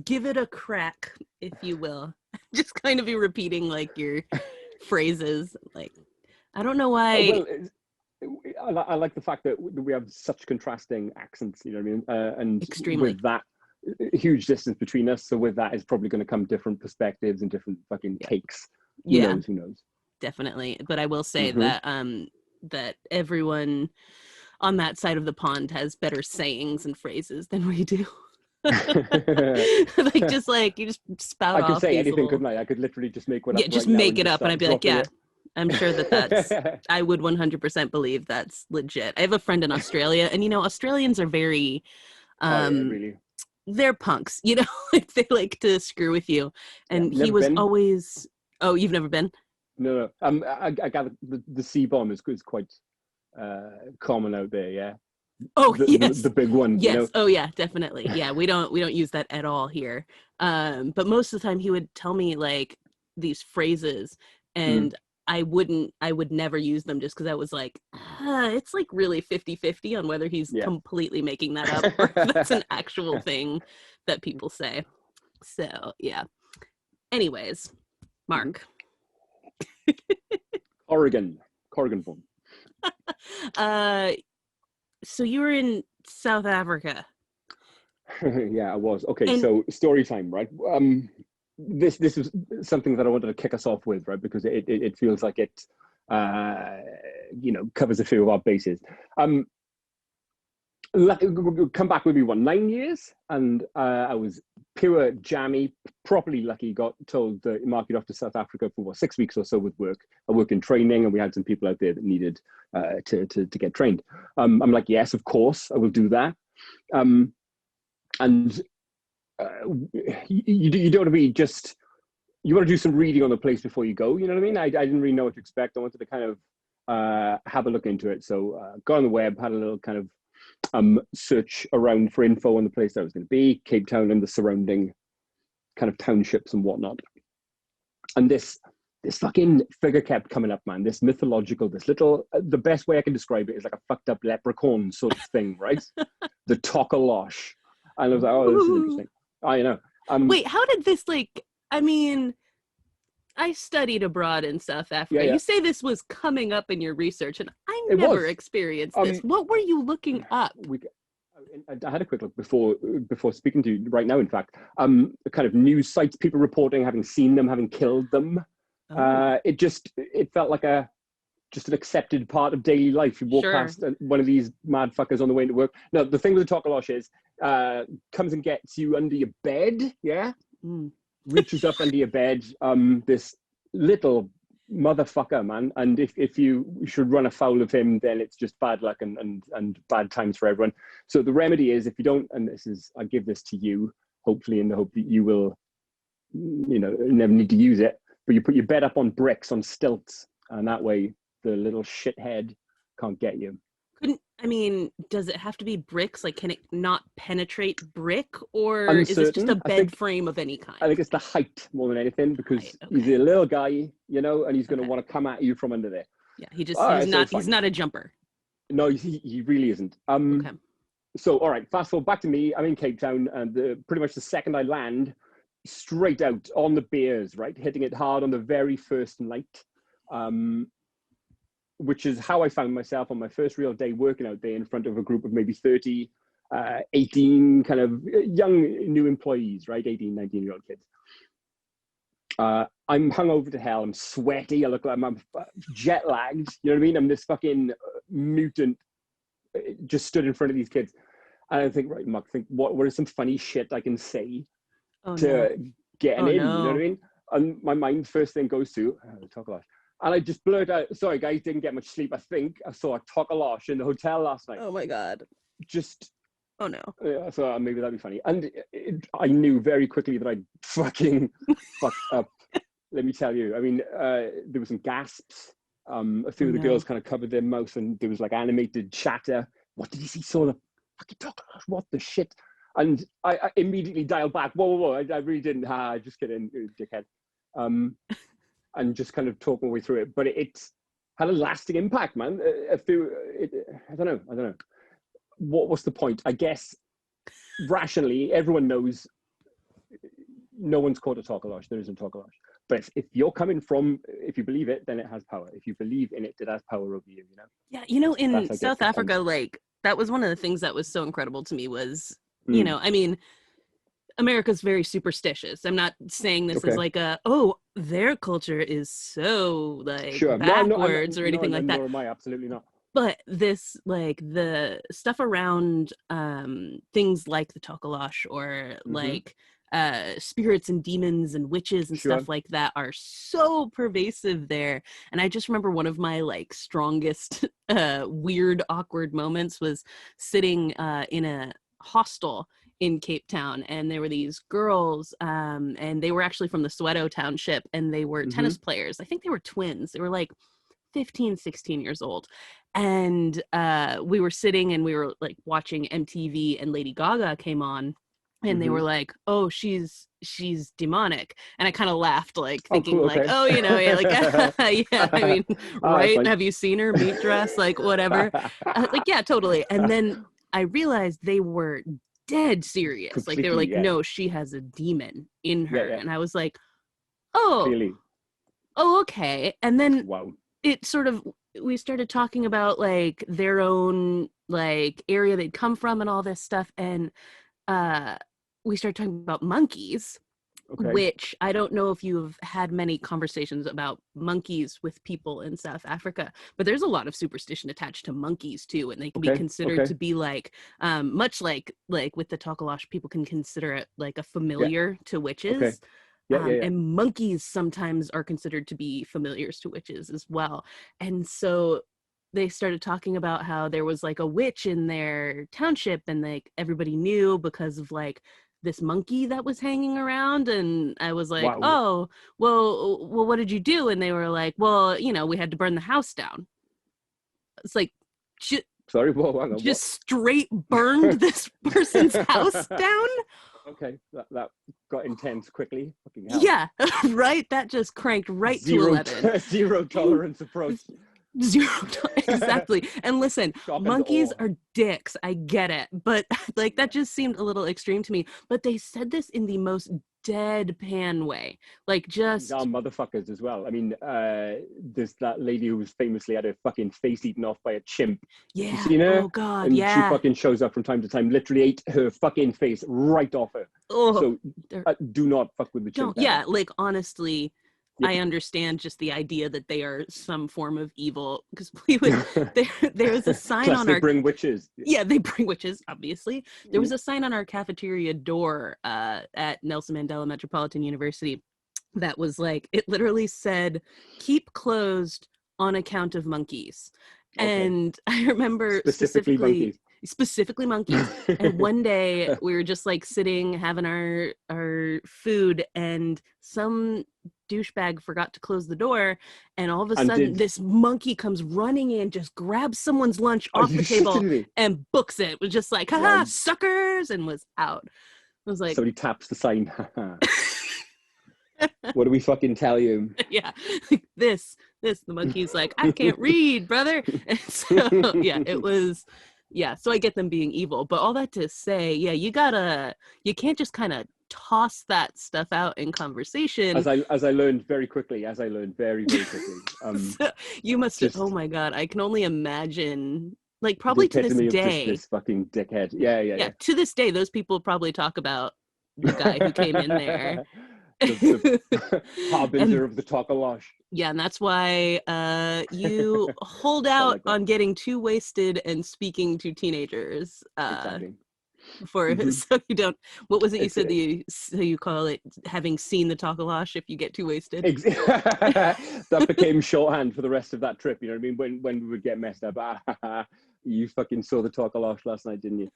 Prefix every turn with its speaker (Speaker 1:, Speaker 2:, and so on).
Speaker 1: give it a crack, if you will. Just kind of be repeating like your phrases. Like, I don't know why.
Speaker 2: I like the fact that we have such contrasting accents, you know what I mean? And
Speaker 1: Extremely.
Speaker 2: with that huge distance between us, so with that is probably going to come different perspectives and different fucking takes. Who knows?
Speaker 1: Definitely. But I will say that that everyone on that side of the pond has better sayings and phrases than we do. Like just like you just spout off.
Speaker 2: I could say anything,
Speaker 1: little...
Speaker 2: couldn't I? I could literally just make one up.
Speaker 1: Yeah, just
Speaker 2: right
Speaker 1: make
Speaker 2: now
Speaker 1: it up, and I'd be like, yeah. I'm sure that's, I would 100% believe that's legit. I have a friend in Australia, and Australians are very,
Speaker 2: really?
Speaker 1: They're punks, like they like to screw with you. And he was always, oh, you've never been?
Speaker 2: No. I gather the C-bomb is quite common out there, yeah.
Speaker 1: Oh, yes.
Speaker 2: The big one.
Speaker 1: Yes. Oh, yeah, definitely. Yeah, we don't use that at all here. But most of the time he would tell me like these phrases, and I would never use them just because I was like, it's like really 50-50 on whether he's completely making that up or if that's an actual thing that people say. So, yeah. Anyways, Mark.
Speaker 2: Corrigan phone.
Speaker 1: So you were in South Africa.
Speaker 2: Yeah, I was. Okay, so story time, right? This is something that I wanted to kick us off with, right? Because it feels like it, covers a few of our bases. Come back with me 9 years, and I was pure jammy, properly lucky. Got told to mark it off to South Africa for 6 weeks or so with work. I worked in training, and we had some people out there that needed to get trained. I'm like, yes, of course, I will do that. And you don't want to be just, you want to do some reading on the place before you go, you know what I mean? I didn't really know what to expect. I wanted to kind of have a look into it. So got on the web, had a little kind of search around for info on the place that I was going to be, Cape Town and the surrounding kind of townships and whatnot. And this fucking figure kept coming up, man. This mythological, this little, the best way I can describe it is like a fucked up leprechaun sort of thing, right? The Tokoloshe. And I was like, oh, this is interesting. I know.
Speaker 1: Wait, how did this, I studied abroad in South Africa. Yeah. You say this was coming up in your research, and I never experienced this. What were you looking up?
Speaker 2: I had a quick look before speaking to you right now, in fact. Kind of news sites, people reporting, having seen them, having killed them. It felt like just an accepted part of daily life. You walk past one of these mad fuckers on the way to work. Now, the thing with the Tokoloshe is, comes and gets you under your bed, yeah? Reaches up under your bed, this little motherfucker, man. And if you should run afoul of him, then it's just bad luck and bad times for everyone. So the remedy is, if you don't, and I give this to you, hopefully in the hope that you will, never need to use it, but you put your bed up on bricks, on stilts, and that way the little shithead can't get you.
Speaker 1: Does it have to be bricks? Like, can it not penetrate brick, or is it just a bed frame of any kind?
Speaker 2: I think it's the height more than anything, because he's a little guy, and he's going to want to come at you from under there.
Speaker 1: Yeah, he's not a jumper.
Speaker 2: No, he really isn't. So, all right, fast forward back to me. I'm in Cape Town, and pretty much the second I land, straight out on the beers, right, hitting it hard on the very first night. Which is how I found myself on my first real day working out there in front of a group of maybe 30, 18 kind of young new employees, right? 18, 19-year-old kids. I'm hungover to hell. I'm sweaty. I look like I'm jet lagged. You know what I mean? I'm this fucking mutant just stood in front of these kids. And I think, right, Mark, what is some funny shit I can say to get in? You know what I mean? And my mind first thing goes to, Tokoloshe. And I just blurted out, sorry guys, didn't get much sleep. I think I saw a Tokoloshe in the hotel last night.
Speaker 1: Oh my God. Oh no.
Speaker 2: So maybe that'd be funny. And I knew very quickly that I'd fucking fucked up. Let me tell you. I mean, there were some gasps. A few of the girls kind of covered their mouth, and there was like animated chatter. What did you see? Saw the fucking Tokoloshe. What the shit? And I immediately dialed back. Whoa. I really didn't. Just kidding, dickhead. And just kind of talk my way through it. But it had a lasting impact, man. I don't know. What was the point? I guess rationally, everyone knows no one's caught a Tokoloshe. There isn't Tokoloshe. But if you're coming from, if you believe it, then it has power. If you believe in it, it has power over you. You know.
Speaker 1: Yeah, you know, in
Speaker 2: That's, I guess,
Speaker 1: South
Speaker 2: the
Speaker 1: Africa,
Speaker 2: point.
Speaker 1: like that was one of the things that was so incredible to me was, you
Speaker 2: Mm.
Speaker 1: know, I mean, America's very superstitious. I'm not saying this as
Speaker 2: Okay.
Speaker 1: like a, oh, their culture is so like
Speaker 2: Sure. No, I'm not.
Speaker 1: backwards or
Speaker 2: No,
Speaker 1: anything like that.
Speaker 2: nor am I. Absolutely not.
Speaker 1: But this, like the stuff around things like the Tokoloshe or
Speaker 2: Mm-hmm.
Speaker 1: like spirits and demons and witches and
Speaker 2: Sure.
Speaker 1: stuff like that are so pervasive there. And I just remember one of my like strongest weird awkward moments was sitting in a hostel in Cape Town, and there were these girls and they were actually from the Soweto township, and they were
Speaker 2: Mm-hmm.
Speaker 1: tennis players. I think they were twins. They were like 15, 16 years old. And we were sitting and we were like watching MTV, and Lady Gaga came on, and they
Speaker 2: Mm-hmm.
Speaker 1: were like, oh, she's demonic. And I kind of laughed, like
Speaker 2: Oh,
Speaker 1: thinking
Speaker 2: cool.
Speaker 1: like,
Speaker 2: Okay.
Speaker 1: oh, you know, yeah, like yeah, I mean,
Speaker 2: That's
Speaker 1: right,
Speaker 2: fine.
Speaker 1: have you seen her meat dress, like whatever, like yeah, totally. And then I realized they were dead serious, like they were
Speaker 2: Completely.
Speaker 1: like,
Speaker 2: Yeah.
Speaker 1: no, she has a demon in
Speaker 2: Yeah.
Speaker 1: her.
Speaker 2: Yeah.
Speaker 1: And I was like, oh,
Speaker 2: Really.
Speaker 1: okay. And then
Speaker 2: Wow.
Speaker 1: it sort of, we started talking about like their own like area they'd come from and all this stuff, and uh we started talking about monkeys,
Speaker 2: Okay.
Speaker 1: which I don't know if you've had many conversations about monkeys with people in South Africa, but there's a lot of superstition attached to monkeys too, and they can be
Speaker 2: Okay.
Speaker 1: considered
Speaker 2: Okay.
Speaker 1: to be like much like with the Tokoloshe, people can consider it like a
Speaker 2: Yeah.
Speaker 1: familiar to
Speaker 2: Okay.
Speaker 1: witches.
Speaker 2: Yeah. Yeah. Yeah.
Speaker 1: And monkeys sometimes are considered to be familiars to witches as well. And so they started talking about how there was like a witch in their township, and like everybody knew because of like this monkey that was hanging around. And I was like,
Speaker 2: Wow.
Speaker 1: oh, well, what did you do? And they were like, well, you know, we had to burn the house down. It's like,
Speaker 2: Sorry. Whoa. Hang on. What?
Speaker 1: just straight burned this person's house down.
Speaker 2: Okay. That got intense quickly. Fucking hell.
Speaker 1: Yeah, right. That just cranked right to
Speaker 2: Zero
Speaker 1: 11.
Speaker 2: zero tolerance approach.
Speaker 1: Zero exactly. And listen,
Speaker 2: Shock and
Speaker 1: monkeys
Speaker 2: awe.
Speaker 1: are dicks, I get it, but like that just seemed a little extreme to me. But they said this in the most deadpan way, like
Speaker 2: Monkeys are
Speaker 1: just,
Speaker 2: motherfuckers as well. I mean, there's that lady who was famously had her fucking face eaten off by a chimp. Have you
Speaker 1: yeah,
Speaker 2: seen her?
Speaker 1: oh god,
Speaker 2: And she
Speaker 1: yeah,
Speaker 2: fucking shows up from time to time, literally ate her fucking face right off her.
Speaker 1: oh,
Speaker 2: So do not fuck with the
Speaker 1: don't,
Speaker 2: chimp
Speaker 1: yeah,
Speaker 2: ever.
Speaker 1: like honestly,
Speaker 2: Yep.
Speaker 1: I understand just the idea that they are some form of evil, because we would there was a sign
Speaker 2: Plus
Speaker 1: on
Speaker 2: they
Speaker 1: our,
Speaker 2: bring witches.
Speaker 1: yeah, they bring witches, obviously. There was a sign on our cafeteria door at Nelson Mandela Metropolitan University that was like, it literally said, keep closed on account of monkeys.
Speaker 2: Okay.
Speaker 1: And I remember
Speaker 2: Specifically monkeys.
Speaker 1: specifically monkeys. And one day we were just like sitting having our food, and some douchebag forgot to close the door, and all of a
Speaker 2: And
Speaker 1: sudden
Speaker 2: did,
Speaker 1: this monkey comes running in, just grabs someone's lunch
Speaker 2: are
Speaker 1: off
Speaker 2: you
Speaker 1: the table
Speaker 2: shitting me?
Speaker 1: and books it. Was just like, haha,
Speaker 2: Wow.
Speaker 1: suckers, and was out. I was like,
Speaker 2: Somebody taps the sign. What do we fucking tell you?
Speaker 1: yeah, this the monkey's like, I can't read, brother. And so yeah, it was, yeah, so I get them being evil, but all that to say, yeah, you can't just kind of toss that stuff out in conversation.
Speaker 2: As I learned very quickly, very quickly.
Speaker 1: So you must have,
Speaker 2: Just
Speaker 1: oh my god, I can only imagine, like
Speaker 2: the
Speaker 1: probably to this
Speaker 2: epitome of just
Speaker 1: day,
Speaker 2: this fucking dickhead. Yeah.
Speaker 1: to this day, those people probably talk about the guy who came in there.
Speaker 2: the harbinger of the Tokoloshe.
Speaker 1: Yeah, and that's why you hold
Speaker 2: I
Speaker 1: out
Speaker 2: like that.
Speaker 1: on getting too wasted and speaking to teenagers
Speaker 2: Exactly.
Speaker 1: for
Speaker 2: Mhm.
Speaker 1: so you don't. What was it you
Speaker 2: It's
Speaker 1: said? You call it having seen the Tokoloshe if you get too wasted.
Speaker 2: that became shorthand for the rest of that trip. You know what I mean? When we would get messed up, you fucking saw the Tokoloshe last night, didn't you?